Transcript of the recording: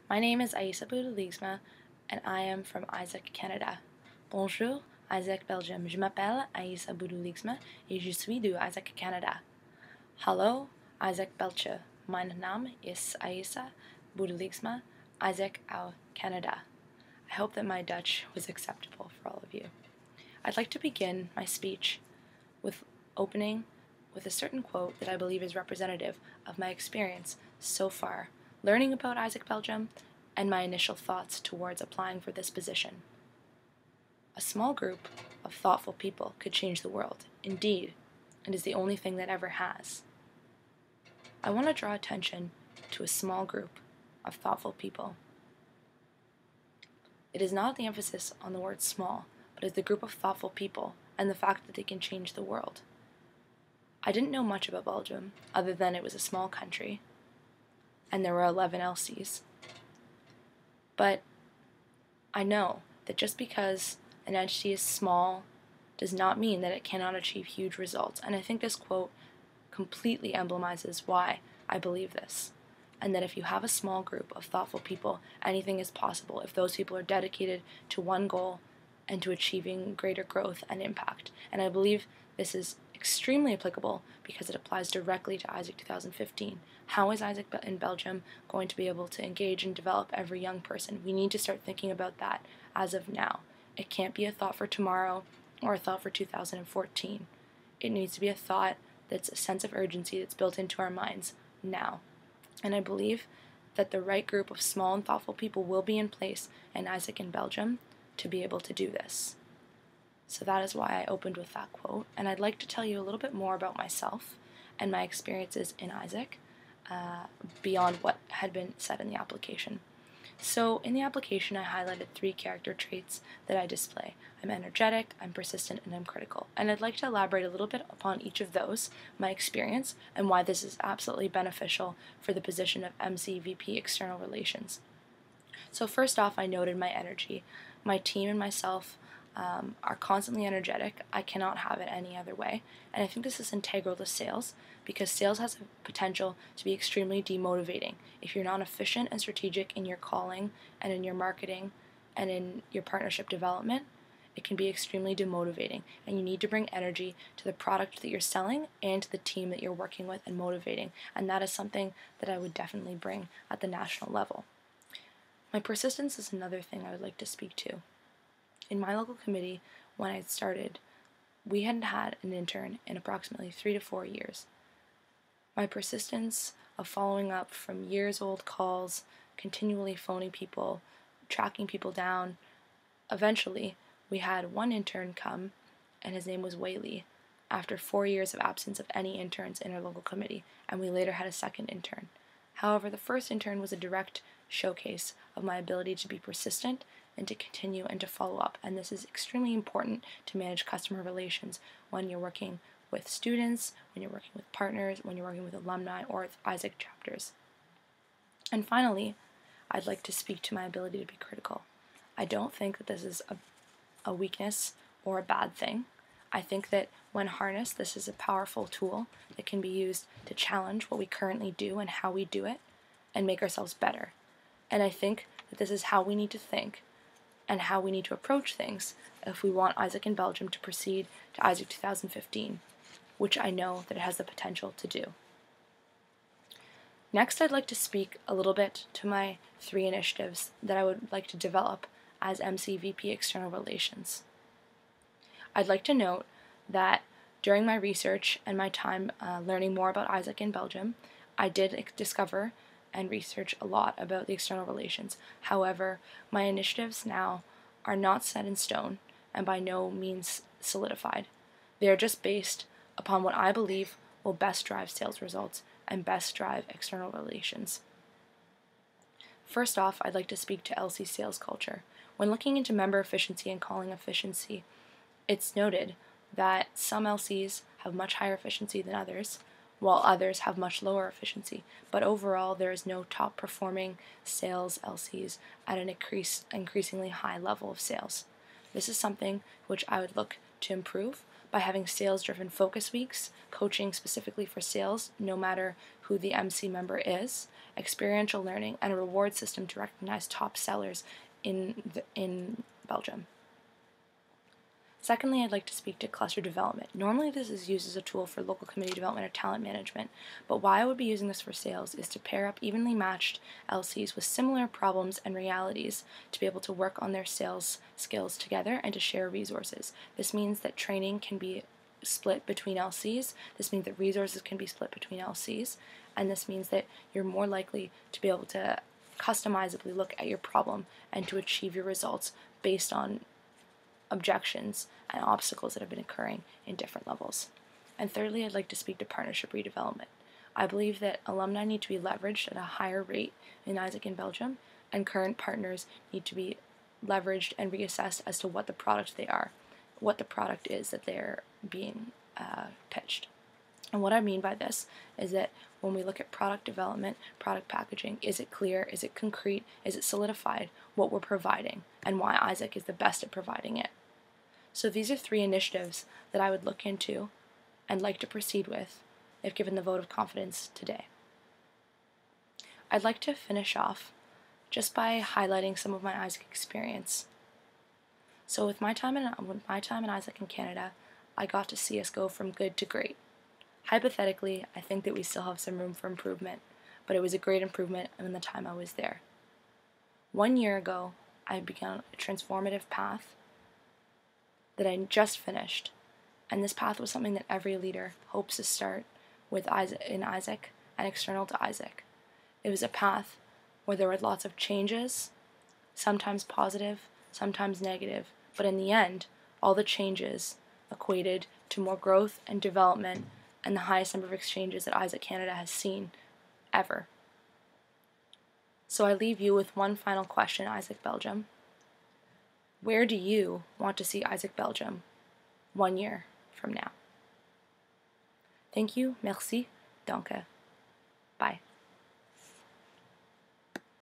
My name is Aissa Boodhoo-Leegsma, and I am from AIESEC Canada. Bonjour, AIESEC Belgium. Je m'appelle Aissa Boodhoo-Leegsma et je suis du AIESEC Canada. Hallo, AIESEC Belgium. Mein Name ist Aissa Boodhoo-Leegsma, AIESEC au Canada. I hope that my Dutch was acceptable for all of you. I'd like to begin my speech with opening with a certain quote that I believe is representative of my experience so far learning about AIESEC Belgium and my initial thoughts towards applying for this position. A small group of thoughtful people could change the world. Indeed, it is the only thing that ever has. I want to draw attention to a small group of thoughtful people. It is not the emphasis on the word small, but is the group of thoughtful people and the fact that they can change the world. I didn't know much about Belgium, other than it was a small country, and there were 11 LCs. But I know that just because an entity is small does not mean that it cannot achieve huge results, and I think this quote completely emblemizes why I believe this, and that if you have a small group of thoughtful people, anything is possible if those people are dedicated to one goal and to achieving greater growth and impact. And I believe this is extremely applicable because it applies directly to AIESEC 2015. How is AIESEC in Belgium going to be able to engage and develop every young person? We need to start thinking about that as of now. It can't be a thought for tomorrow or a thought for 2014. It needs to be a thought that's a sense of urgency that's built into our minds now. And I believe that the right group of small and thoughtful people will be in place in AIESEC in Belgium to be able to do this. So that is why I opened with that quote, and I'd like to tell you a little bit more about myself and my experiences in AIESEC beyond what had been said in the application. So in the application I highlighted 3 character traits that I display. I'm energetic, I'm persistent, and I'm critical. And I'd like to elaborate a little bit upon each of those, my experience, and why this is absolutely beneficial for the position of MCVP External Relations. So first off, I noted my energy. My team and myself are constantly energetic. I cannot have it any other way. And I think this is integral to sales because sales has a potential to be extremely demotivating. If you're not efficient and strategic in your calling and in your marketing and in your partnership development, it can be extremely demotivating. And you need to bring energy to the product that you're selling and to the team that you're working with and motivating. And that is something that I would definitely bring at the national level. My persistence is another thing I would like to speak to. In my local committee, when I started, we hadn't had an intern in approximately 3 to 4 years. My persistence of following up from years-old calls, continually phoning people, tracking people down, eventually we had one intern come, and his name was Whaley, after 4 years of absence of any interns in our local committee, and we later had a second intern. However, the first intern was a direct showcase of my ability to be persistent and to continue and to follow up. And this is extremely important to manage customer relations when you're working with students, when you're working with partners, when you're working with alumni or with AIESEC chapters. And finally, I'd like to speak to my ability to be critical. I don't think that this is a weakness or a bad thing. I think that when harnessed, this is a powerful tool that can be used to challenge what we currently do and how we do it and make ourselves better. And I think that this is how we need to think and how we need to approach things if we want AIESEC in Belgium to proceed to AIESEC 2015, which I know that it has the potential to do. Next, I'd like to speak a little bit to my 3 initiatives that I would like to develop as MCVP External Relations. I'd like to note that during my research and my time learning more about AIESEC in Belgium, I did discover and research a lot about the external relations. However, my initiatives now are not set in stone and by no means solidified. They are just based upon what I believe will best drive sales results and best drive external relations. First off, I'd like to speak to LC sales culture. When looking into member efficiency and calling efficiency, it's noted that some LCs have much higher efficiency than others, while others have much lower efficiency. But overall, there is no top performing sales LCs at an increasingly high level of sales. This is something which I would look to improve by having sales-driven focus weeks, coaching specifically for sales, no matter who the MC member is, experiential learning, and a reward system to recognize top sellers in Belgium. Secondly, I'd like to speak to cluster development. Normally this is used as a tool for local community development or talent management, but why I would be using this for sales is to pair up evenly matched LCs with similar problems and realities to be able to work on their sales skills together and to share resources. This means that training can be split between LCs, this means that resources can be split between LCs, and this means that you're more likely to be able to customizably look at your problem and to achieve your results based on objections and obstacles that have been occurring in different levels. And thirdly, I'd like to speak to partnership redevelopment. I believe that alumni need to be leveraged at a higher rate in AIESEC in Belgium, and current partners need to be leveraged and reassessed as to what the product they are, what the product is that they're being pitched. And what I mean by this is that when we look at product development, product packaging, is it clear, is it concrete, is it solidified what we're providing, and why AIESEC is the best at providing it. So these are 3 initiatives that I would look into and like to proceed with if given the vote of confidence today. I'd like to finish off just by highlighting some of my AIESEC experience. So with my time in AIESEC in Canada, I got to see us go from good to great. Hypothetically, I think that we still have some room for improvement, but it was a great improvement in the time I was there. 1 year ago, I began a transformative path that I just finished, and this path was something that every leader hopes to start with in AIESEC and external to AIESEC. It was a path where there were lots of changes, sometimes positive, sometimes negative, but in the end, all the changes equated to more growth and development and the highest number of exchanges that AIESEC Canada has seen ever. So I leave you with one final question, AIESEC Belgium. Where do you want to see AIESEC Belgium 1 year from now? Thank you, merci, danke, bye.